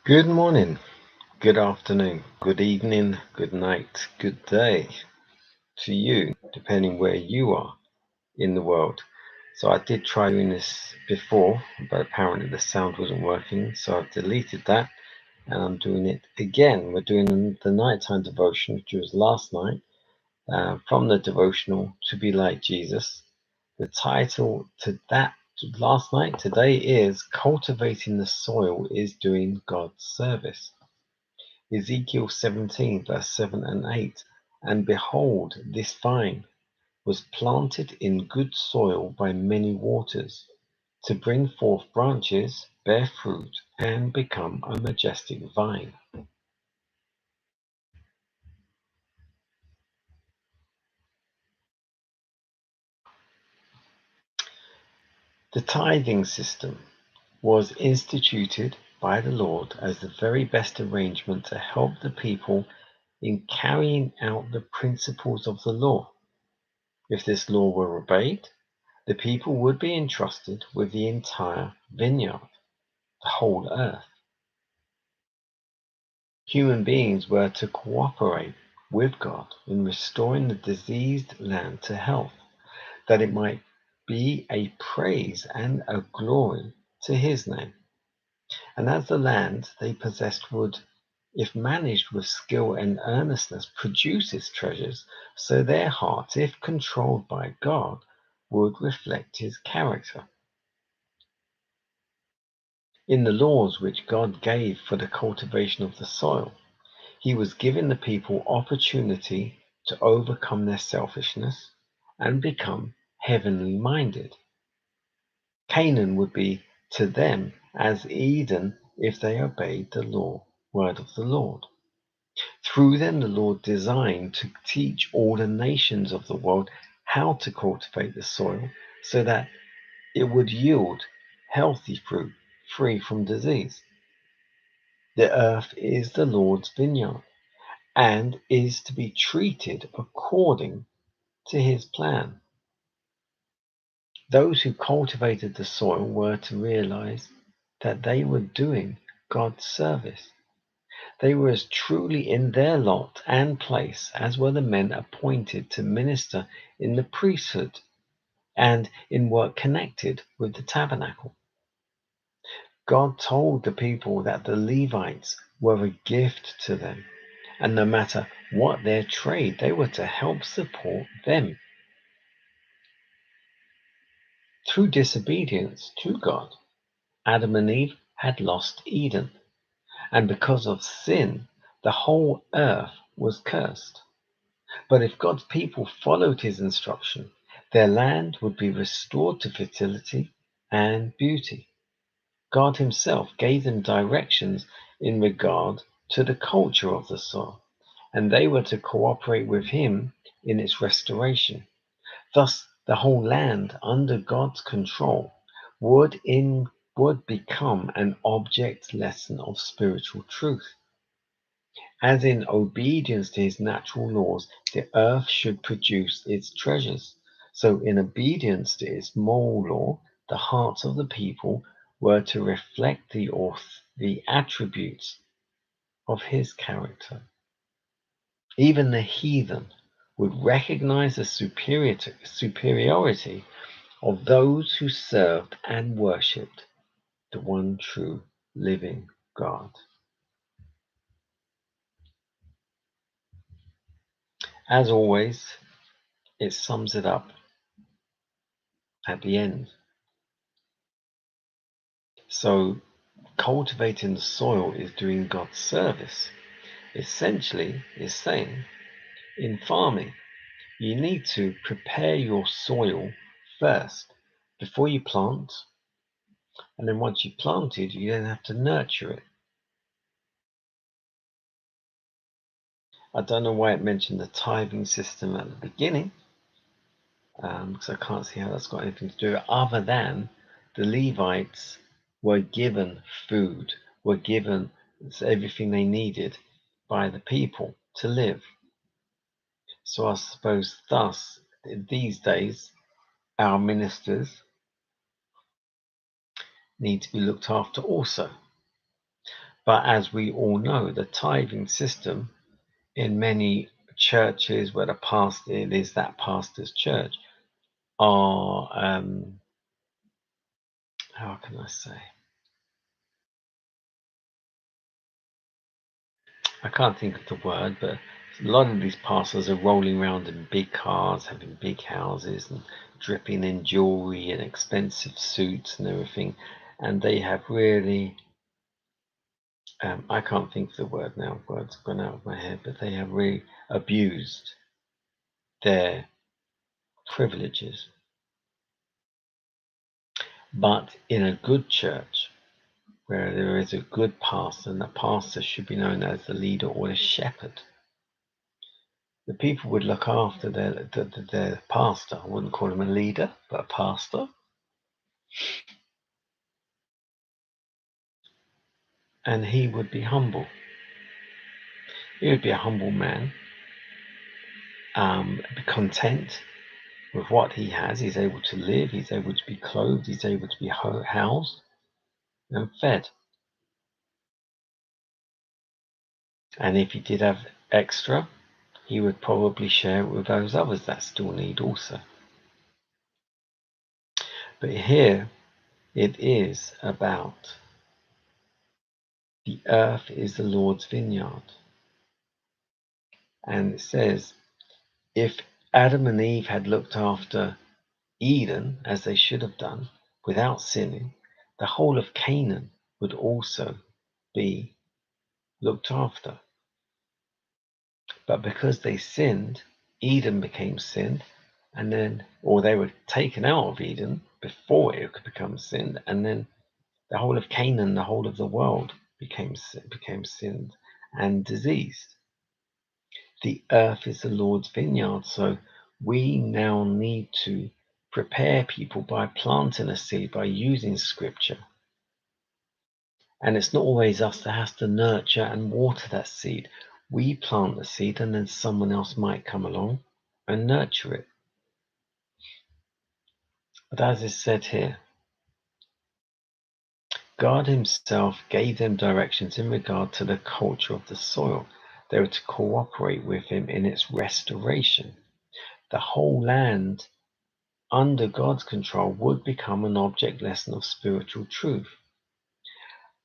Good morning, good afternoon, good evening, good night, good day to you, depending where you are in the world. So I did try doing this before, but apparently the sound wasn't working, so I've deleted that and I'm doing it again. We're doing the nighttime devotion, which was last night, from the devotional To Be Like Jesus. The title to that last night, today, is Cultivating the Soil is Doing God's Service. Ezekiel 17, verse 7 and 8. And behold, this vine was planted in good soil by many waters, to bring forth branches, bear fruit, and become a majestic vine. The tithing system was instituted by the Lord as the very best arrangement to help the people in carrying out the principles of the law. If this law were obeyed, the people would be entrusted with the entire vineyard, the whole earth. Human beings were to cooperate with God in restoring the diseased land to health, that it might be a praise and a glory to his name. And as the land they possessed would, if managed with skill and earnestness, produce its treasures, so their hearts, if controlled by God, would reflect his character. In the laws which God gave for the cultivation of the soil, he was giving the people opportunity to overcome their selfishness and become heavenly minded. Canaan would be to them as Eden if they obeyed the word of the Lord. Through them, the Lord designed to teach all the nations of the world how to cultivate the soil so that it would yield healthy fruit free from disease. The earth is the Lord's vineyard and is to be treated according to his plan. Those who cultivated the soil were to realize that they were doing God's service. They were as truly in their lot and place as were the men appointed to minister in the priesthood and in work connected with the tabernacle. God told the people that the Levites were a gift to them, and no matter what their trade, they were to help support them. Through disobedience to God, Adam and Eve had lost Eden, and because of sin, the whole earth was cursed. But if God's people followed his instruction, their land would be restored to fertility and beauty. God himself gave them directions in regard to the culture of the soil, and they were to cooperate with him in its restoration. Thus, the whole land under God's control would become an object lesson of spiritual truth. As in obedience to his natural laws, the earth should produce its treasures. So in obedience to its moral law, the hearts of the people were to reflect the attributes of his character. Even the heathen would recognize the superiority of those who served and worshipped the one true living God. As always, it sums it up at the end. So, cultivating the soil is doing God's service. Essentially, is saying in farming, you need to prepare your soil first before you plant, and then once you've planted, you then have to nurture it. I don't know why it mentioned the tithing system at the beginning, because I can't see how that's got anything to do with it, other than the Levites were given food, were given everything they needed by the people to live. So I suppose thus, these days, our ministers need to be looked after also. But as we all know, the tithing system in many churches where the pastor it is that pastor's church are how can I say? I can't think of the word, but a lot of these pastors are rolling around in big cars, having big houses, and dripping in jewelry and expensive suits and everything. And they have really, I can't think of the word now, words have gone out of my head, but they have really abused their privileges. But in a good church, where there is a good pastor, and the pastor should be known as the leader or the shepherd, the people would look after their pastor. I wouldn't call him a leader, but a pastor. And he would be humble. He would be a humble man, be content with what he has. He's able to live, he's able to be clothed, he's able to be housed and fed. And if he did have extra, he would probably share it with those others that still need also. But here it is about the earth is the Lord's vineyard. And it says, if Adam and Eve had looked after Eden as they should have done without sinning, the whole of Canaan would also be looked after. But because they sinned, Eden became sin, and then, or they were taken out of Eden before it could become sin, and then the whole of Canaan, the whole of the world became sinned and diseased. The earth is the Lord's vineyard, so we now need to prepare people by planting a seed, by using scripture. And it's not always us that has to nurture and water that seed. We plant the seed and then someone else might come along and nurture it. But as is said here, God himself gave them directions in regard to the culture of the soil. They were to cooperate with him in its restoration. The whole land under God's control would become an object lesson of spiritual truth.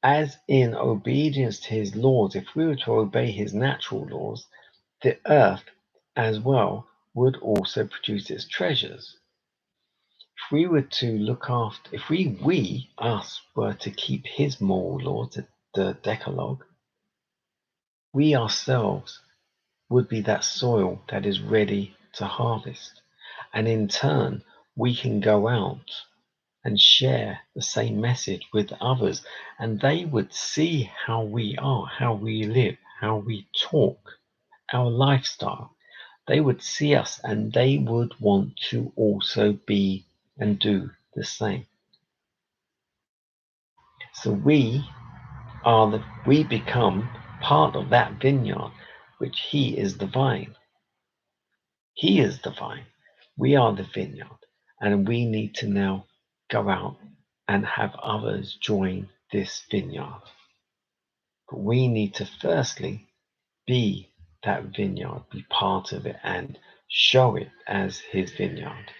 As in obedience to his laws, if we were to obey his natural laws, the earth as well would also produce its treasures. If we were to look after, if us were to keep his moral laws, the Decalogue, we ourselves would be that soil that is ready to harvest. And in turn, we can go out and share the same message with others, and they would see how we are, how we live, how we talk, our lifestyle. They would see us and they would want to also be and do the same. So we become part of that vineyard, which he is the vine. He is the vine. We are the vineyard, and we need to now go out and have others join this vineyard. But we need to firstly be that vineyard, be part of it, and show it as his vineyard.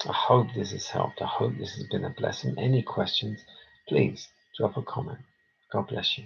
I hope this has helped. I hope this has been a blessing. Any questions, please drop a comment. God bless you.